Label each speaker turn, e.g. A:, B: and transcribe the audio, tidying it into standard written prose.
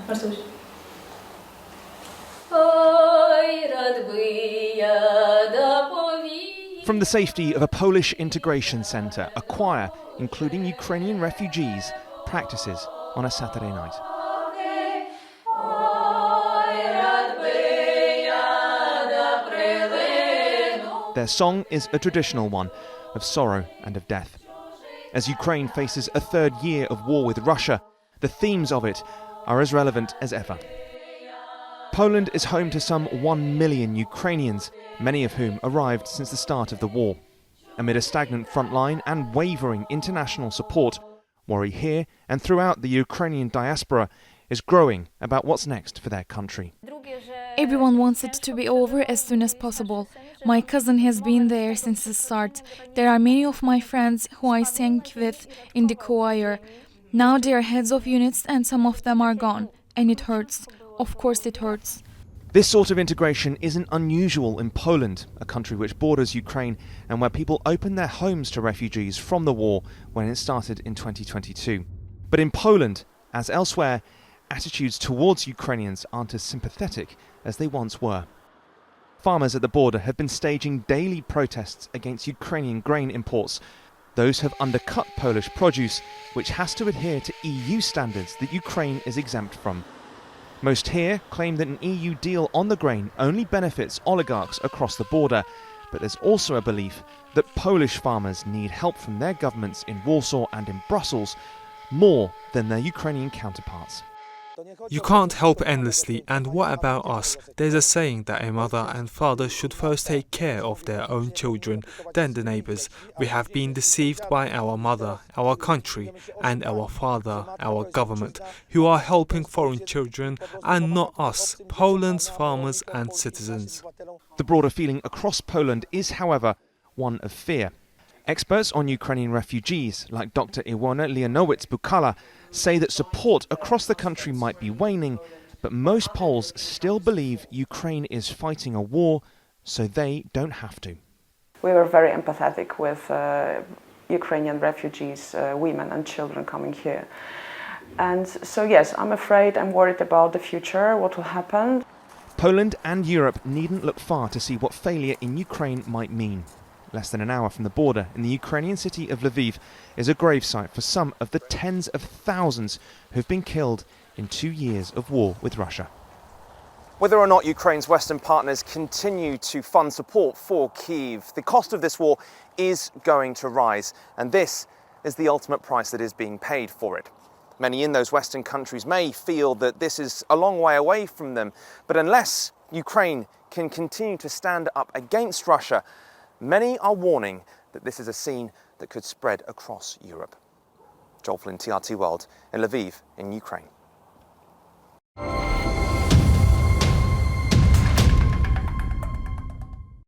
A: Martuś. Oj, rad by ja dopowiedzieć.
B: From the safety of a Polish integration centre, a choir, including Ukrainian refugees, practices on a Saturday night. Their song is a traditional one of sorrow and of death. As Ukraine faces a third year of war with Russia, the themes of it are as relevant as ever. Poland is home to some 1 million Ukrainians, many of whom arrived since the start of the war. Amid a stagnant front line and wavering international support, worry here and throughout the Ukrainian diaspora is growing about what's next for their country.
C: Everyone wants it to be over as soon as possible. My cousin has been there since the start. There are many of my friends who I sang with in the choir. Now they are heads of units and some of them are gone. And it hurts. Of course it hurts.
B: This sort of integration isn't unusual in Poland, a country which borders Ukraine and where people opened their homes to refugees from the war when it started in 2022. But in Poland, as elsewhere, attitudes towards Ukrainians aren't as sympathetic as they once were. Farmers at the border have been staging daily protests against Ukrainian grain imports. Those have undercut Polish produce, which has to adhere to EU standards that Ukraine is exempt from. Most here claim that an EU deal on the grain only benefits oligarchs across the border, but there's also a belief that Polish farmers need help from their governments in Warsaw and in Brussels more than their Ukrainian counterparts.
D: You can't help endlessly, and what about us? There's a saying that a mother and father should first take care of their own children, then the neighbours. We have been deceived by our mother, our country, and our father, our government, who are helping foreign children and not us, Poland's farmers and citizens.
B: The broader feeling across Poland is, however, one of fear. Experts on Ukrainian refugees, like Dr. Iwona Leonowicz-Bukala, say that support across the country might be waning, but most Poles still believe Ukraine is fighting a war, so they don't have to.
E: We were very empathetic with Ukrainian refugees, women and children coming here. And so yes, I'm afraid, I'm worried about the future, what will happen.
B: Poland and Europe needn't look far to see what failure in Ukraine might mean. Less than an hour from the border, in the Ukrainian city of Lviv, is a gravesite for some of the tens of thousands who've been killed in 2 years of war with Russia. Whether or not Ukraine's Western partners continue to fund support for Kyiv, the cost of this war is going to rise, and this is the ultimate price that is being paid for it. Many in those Western countries may feel that this is a long way away from them, but unless Ukraine can continue to stand up against Russia, many are warning that this is a scene that could spread across Europe. Joel Flynn, TRT World, in Lviv, in Ukraine.